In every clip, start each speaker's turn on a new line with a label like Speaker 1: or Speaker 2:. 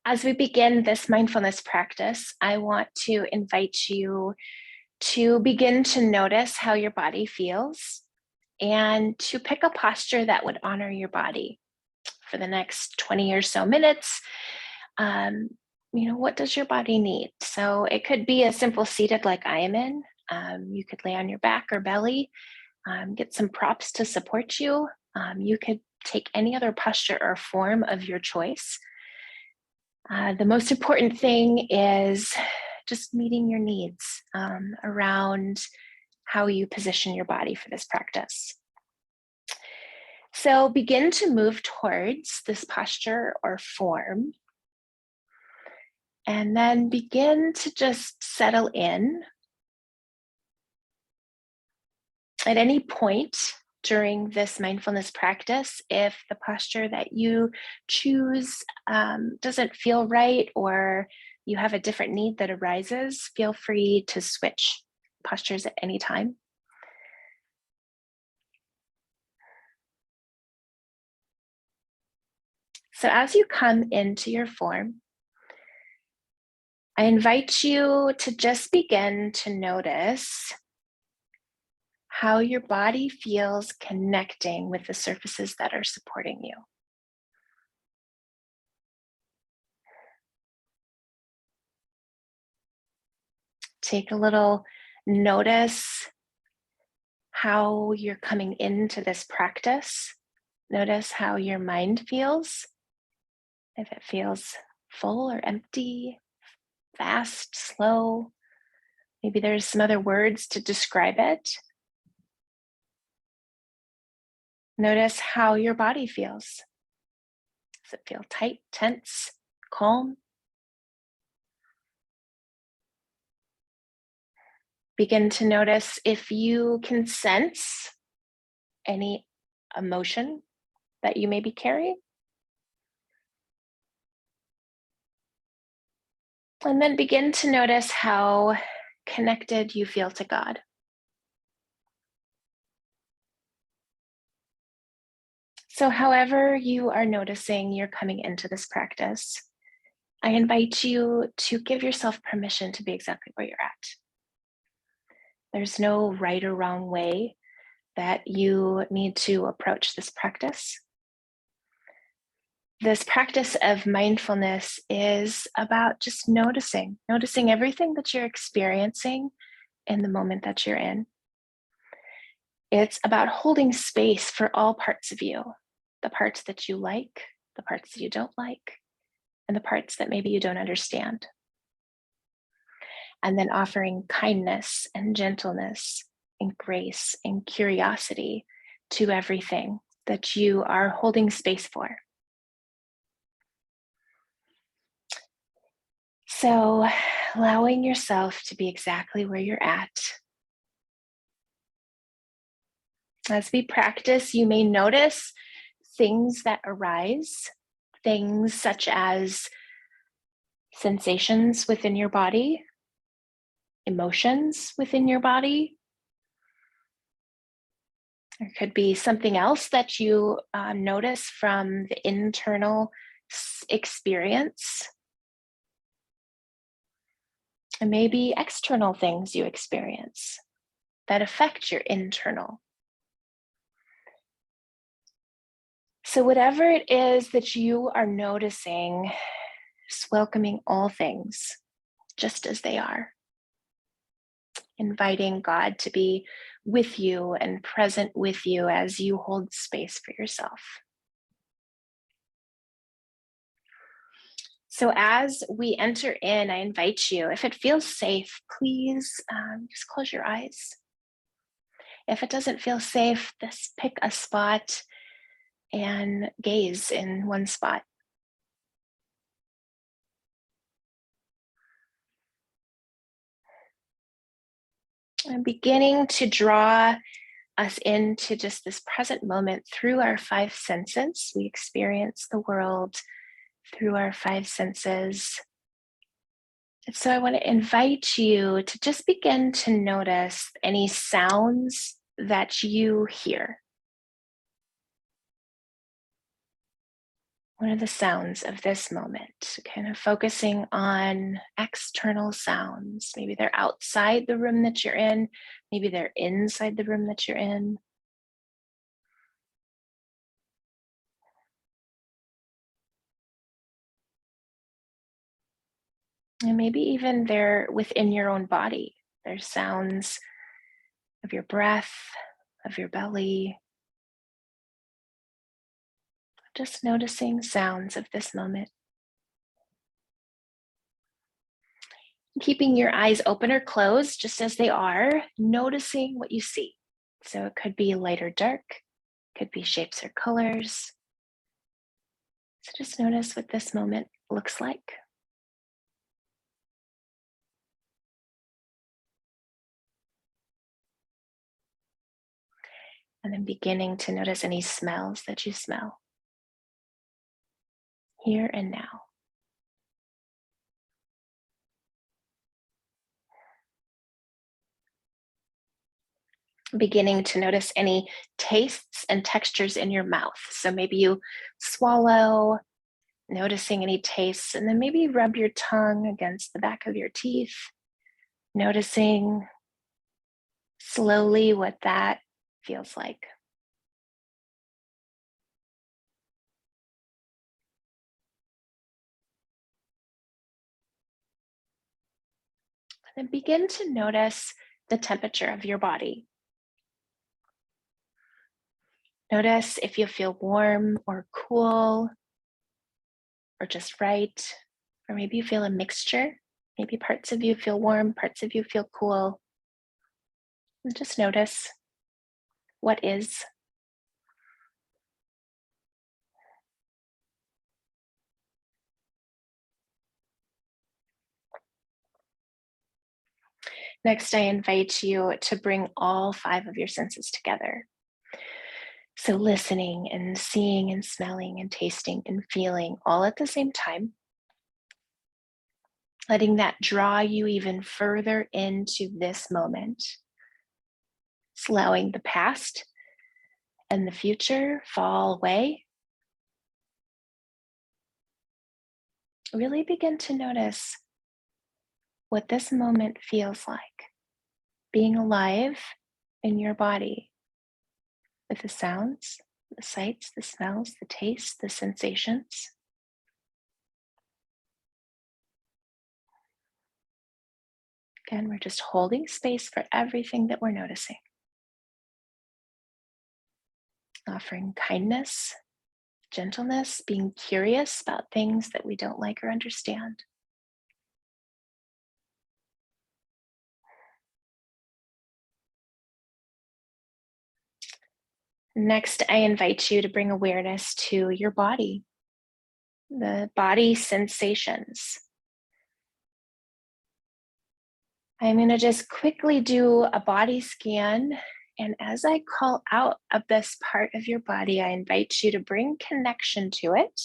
Speaker 1: As we begin this mindfulness practice, I want to invite you to begin to notice how your body feels and to pick a posture that would honor your body for the next 20 or so minutes. Um, what does your body need? So it could be a simple seated like I am in. You could lay on your back or belly, get some props to support you. You could take any other posture or form of your choice. The most important thing is just meeting your needs around how you position your body for this practice. So begin to move towards this posture or form, and then begin to just settle in. At any point during this mindfulness practice, if the posture that you choose doesn't feel right, or you have a different need that arises, feel free to switch postures at any time. So as you come into your form, I invite you to just begin to notice how your body feels connecting with the surfaces that are supporting you. Take a little notice how you're coming into this practice. Notice how your mind feels, if it feels full or empty, fast, slow. Maybe there's some other words to describe it. Notice how your body feels. Does it feel tight, tense, calm? Begin to notice if you can sense any emotion that you maybe carry. And then begin to notice how connected you feel to God. So however you are noticing you're coming into this practice, I invite you to give yourself permission to be exactly where you're at. There's no right or wrong way that you need to approach this practice. This practice of mindfulness is about just noticing everything that you're experiencing in the moment that you're in. It's about holding space for all parts of you, the parts that you like, the parts that you don't like, and the parts that maybe you don't understand. And then offering kindness and gentleness and grace and curiosity to everything that you are holding space for. So, allowing yourself to be exactly where you're at. As we practice, you may notice things that arise, things such as sensations within your body, emotions within your body. There could be something else that you notice from the internal experience. And maybe external things you experience that affect your internal. So whatever it is that you are noticing, just welcoming all things just as they are. Inviting God to be with you and present with you as you hold space for yourself. So as we enter in, I invite you, if it feels safe, please just close your eyes. If it doesn't feel safe, just pick a spot and gaze in one spot. I'm beginning to draw us into just this present moment through our five senses. We experience the world through our five senses. And so I want to invite you to just begin to notice any sounds that you hear. What are the sounds of this moment? Kind of focusing on external sounds. Maybe they're outside the room that you're in, maybe they're inside the room that you're in. And maybe even they're within your own body. There's sounds of your breath, of your belly. Just noticing sounds of this moment. Keeping your eyes open or closed just as they are, noticing what you see. So it could be light or dark, could be shapes or colors. So just notice what this moment looks like. And then beginning to notice any smells that you smell here and now. Beginning to notice any tastes and textures in your mouth. So maybe you swallow, noticing any tastes, and then maybe rub your tongue against the back of your teeth, noticing slowly what that feels like. And begin to notice the temperature of your body. Notice if you feel warm or cool or just right, or maybe you feel a mixture. Maybe parts of you feel warm, parts of you feel cool. And just notice what is. Next, I invite you to bring all five of your senses together. So, listening and seeing and smelling and tasting and feeling all at the same time, letting that draw you even further into this moment, allowing the past and the future fall away. Really begin to notice what this moment feels like, being alive in your body with the sounds, the sights, the smells, the tastes, the sensations. Again, we're just holding space for everything that we're noticing, offering kindness, gentleness, being curious about things that we don't like or understand. Next, I invite you to bring awareness to your body, the body sensations. I'm going to just quickly do a body scan. And as I call out of this part of your body, I invite you to bring connection to it.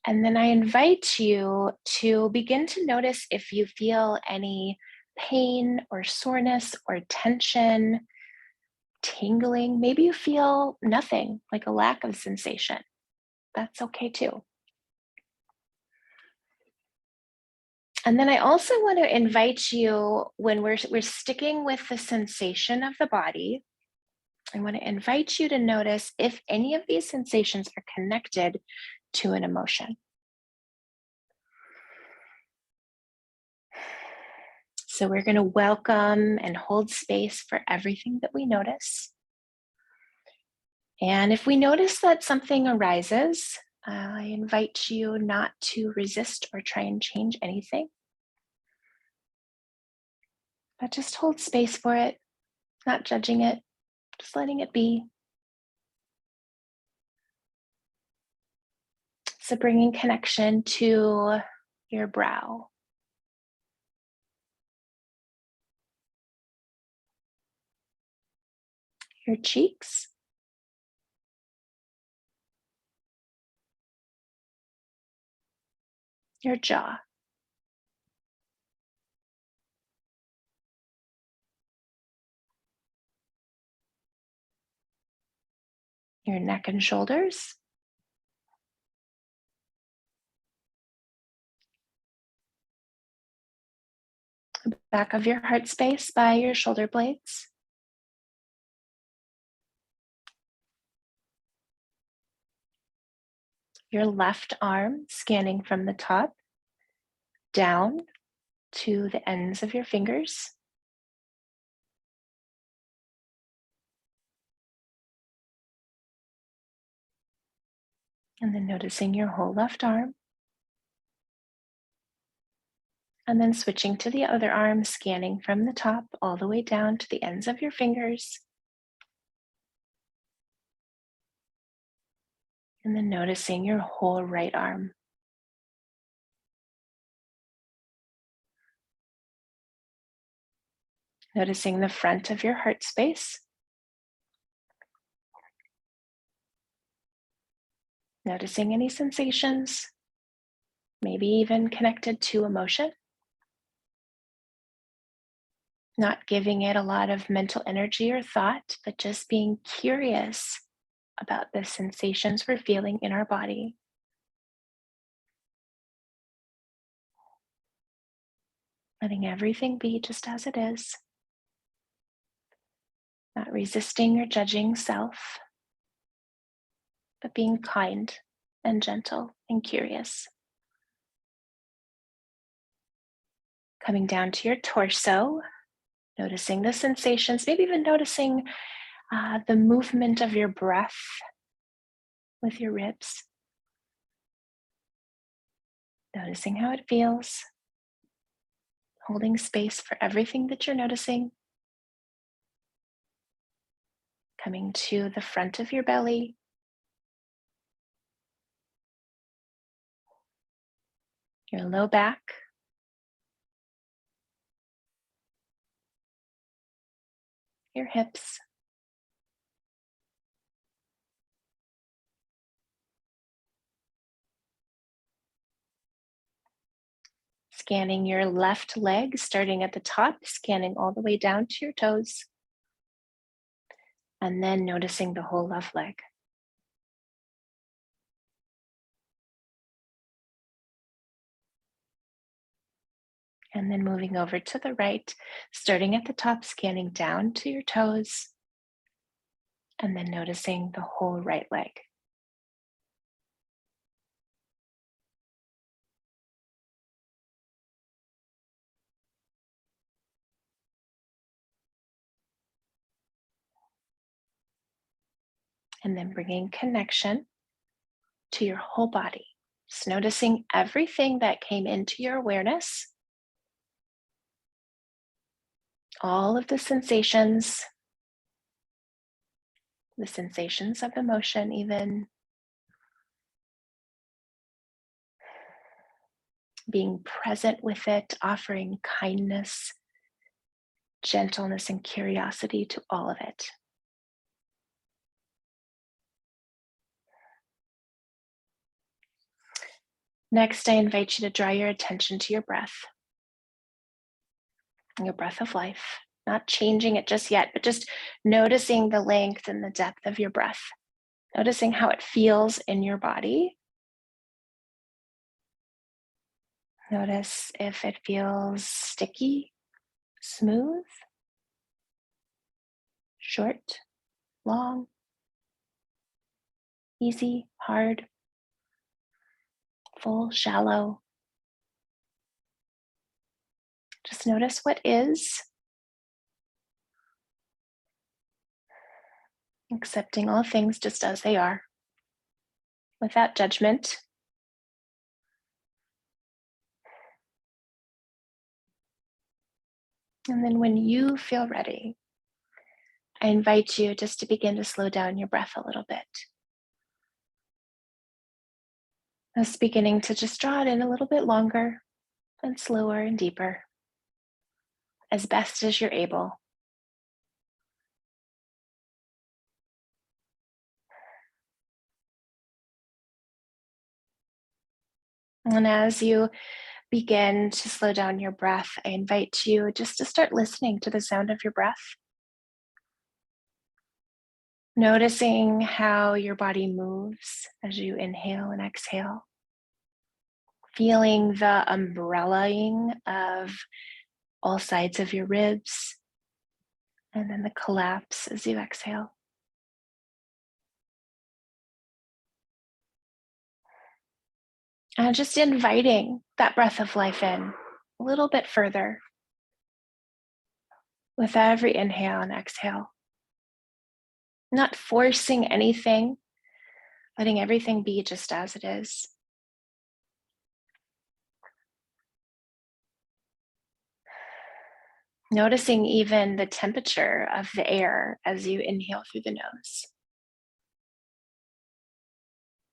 Speaker 1: And then I invite you to begin to notice if you feel any pain or soreness or tension, tingling. Maybe you feel nothing, like a lack of sensation. That's okay too. And then I also want to invite you, when we're sticking with the sensation of the body, I want to invite you to notice if any of these sensations are connected to an emotion. So we're going to welcome and hold space for everything that we notice. And if we notice that something arises, I invite you not to resist or try and change anything, but just hold space for it, not judging it, just letting it be. So bringing connection to your brow, your cheeks, your jaw, your neck and shoulders, back of your heart space by your shoulder blades. Your left arm scanning from the top down to the ends of your fingers. And then noticing your whole left arm. And then switching to the other arm, scanning from the top all the way down to the ends of your fingers. And then noticing your whole right arm. Noticing the front of your heart space. Noticing any sensations, maybe even connected to emotion. Not giving it a lot of mental energy or thought, but just being curious about the sensations we're feeling in our body. Letting everything be just as it is. Not resisting or judging self, but being kind and gentle and curious. Coming down to your torso, noticing the sensations, maybe even noticing the movement of your breath with your ribs. Noticing how it feels. Holding space for everything that you're noticing. Coming to the front of your belly. Your low back. Your hips. Scanning your left leg, starting at the top, scanning all the way down to your toes. And then noticing the whole left leg. And then moving over to the right, starting at the top, scanning down to your toes. And then noticing the whole right leg. And then bringing connection to your whole body. Just noticing everything that came into your awareness. All of the sensations of emotion, even being present with it, offering kindness, gentleness, and curiosity to all of it. Next, I invite you to draw your attention to your breath of life, not changing it just yet, but just noticing the length and the depth of your breath, noticing how it feels in your body. Notice if it feels sticky, smooth, short, long, easy, hard, full, shallow. Just notice what is, accepting all things just as they are, without judgment. And then when you feel ready, I invite you just to begin to slow down your breath a little bit. Just beginning to just draw it in a little bit longer and slower and deeper, as best as you're able. And as you begin to slow down your breath, I invite you just to start listening to the sound of your breath. Noticing how your body moves as you inhale and exhale. Feeling the umbrellaing of all sides of your ribs, and then the collapse as you exhale. And just inviting that breath of life in a little bit further with every inhale and exhale. Not forcing anything, letting everything be just as it is. Noticing even the temperature of the air as you inhale through the nose.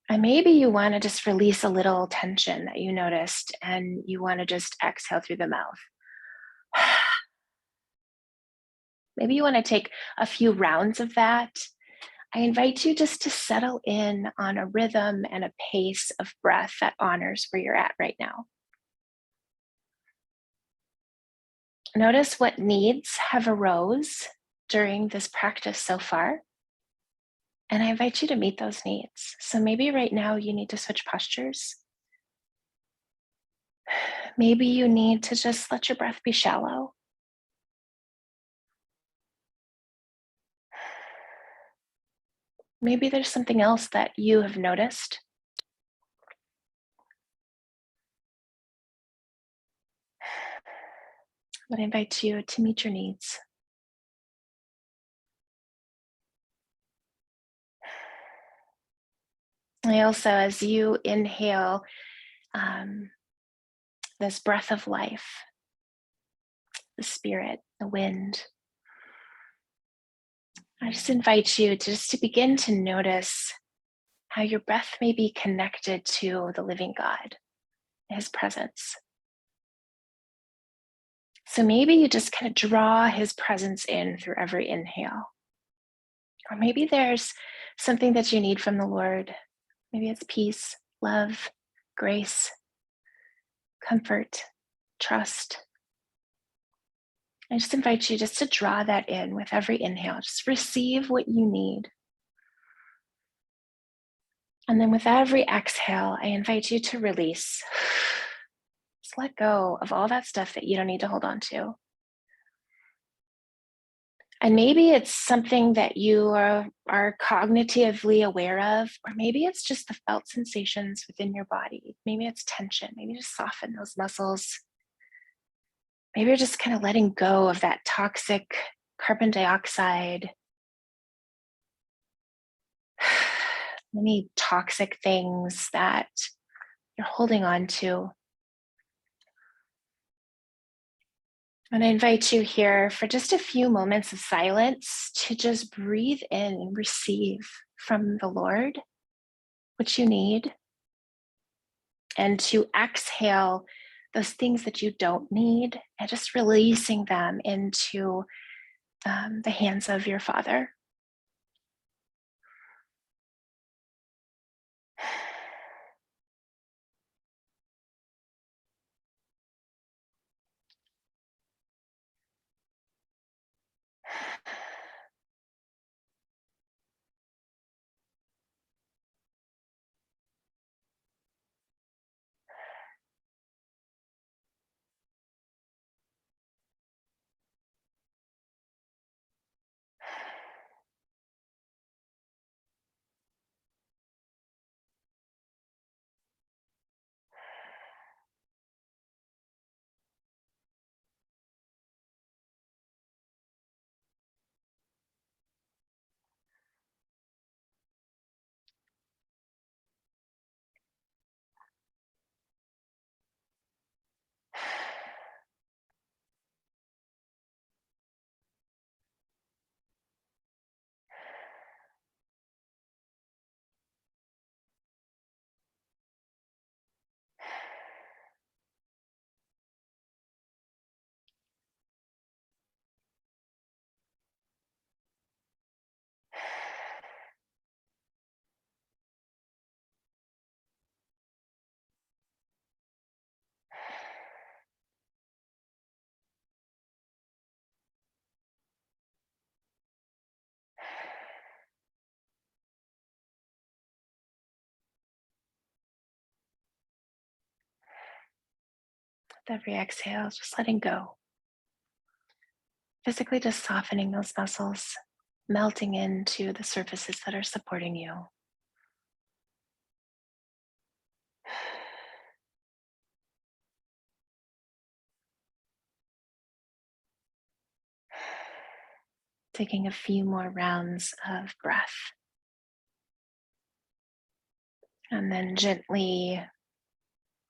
Speaker 1: And maybe you want to just release a little tension that you noticed and you want to just exhale through the mouth. Maybe you want to take a few rounds of that. I invite you just to settle in on a rhythm and a pace of breath that honors where you're at right now. Notice what needs have arose during this practice so far. And I invite you to meet those needs. So maybe right now you need to switch postures. Maybe you need to just let your breath be shallow. Maybe there's something else that you have noticed. But I invite you to meet your needs. I also, as you inhale this breath of life, the spirit, the wind, I just invite you to begin to notice how your breath may be connected to the living God, his presence. So maybe you just kind of draw his presence in through every inhale. Or maybe there's something that you need from the Lord. Maybe it's peace, love, grace, comfort, trust. I just invite you just to draw that in with every inhale. Just receive what you need. And then with every exhale, I invite you to release. Just let go of all that stuff that you don't need to hold on to. And maybe it's something that you are cognitively aware of, or maybe it's just the felt sensations within your body. Maybe it's tension. Maybe just soften those muscles. Maybe you're just kind of letting go of that toxic carbon dioxide, many toxic things that you're holding on to. And I invite you here for just a few moments of silence to just breathe in and receive from the Lord what you need, and to exhale those things that you don't need and just releasing them into the hands of your Father. With every exhale, just letting go. Physically just softening those muscles, melting into the surfaces that are supporting you. Taking a few more rounds of breath, and then gently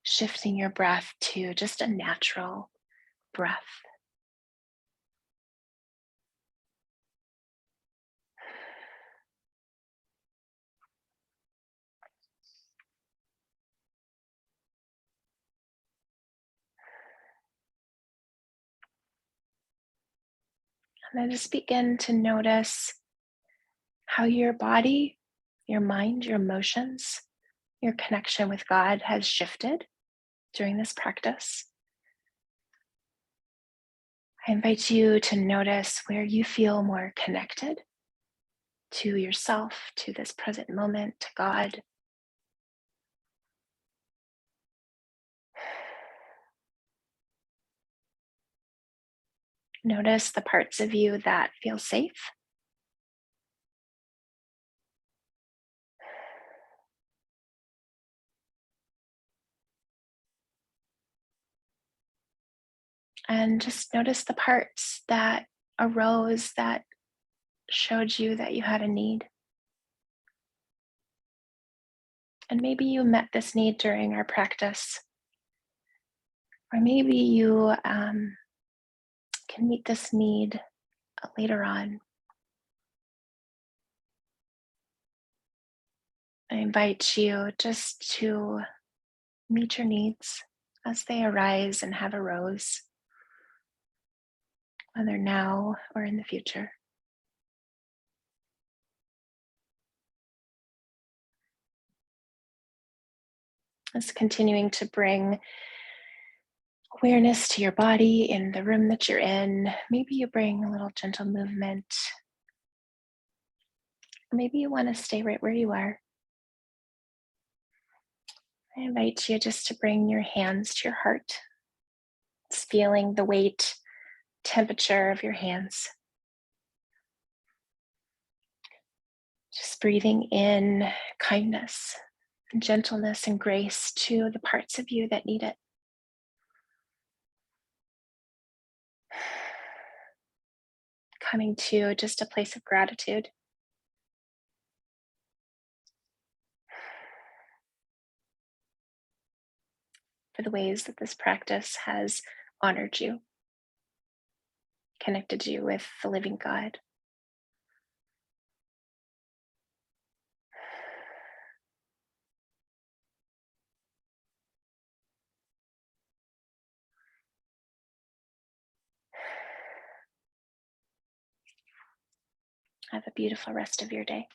Speaker 1: shifting your breath to just a natural breath. And then just begin to notice how your body, your mind, your emotions, your connection with God has shifted during this practice. I invite you to notice where you feel more connected to yourself, to this present moment, to God. Notice the parts of you that feel safe. And just notice the parts that arose that showed you that you had a need. And maybe you met this need during our practice, or maybe you can meet this need later on. I invite you just to meet your needs as they arise and have arose, whether now or in the future. Just continuing to bring awareness to your body in the room that you're in. Maybe you bring a little gentle movement. Maybe you want to stay right where you are. I invite you just to bring your hands to your heart. It's feeling the weight, temperature of your hands. Just breathing in kindness and gentleness and grace to the parts of you that need it. Coming to just a place of gratitude for the ways that this practice has honored you, connected you with the living God. Have a beautiful rest of your day.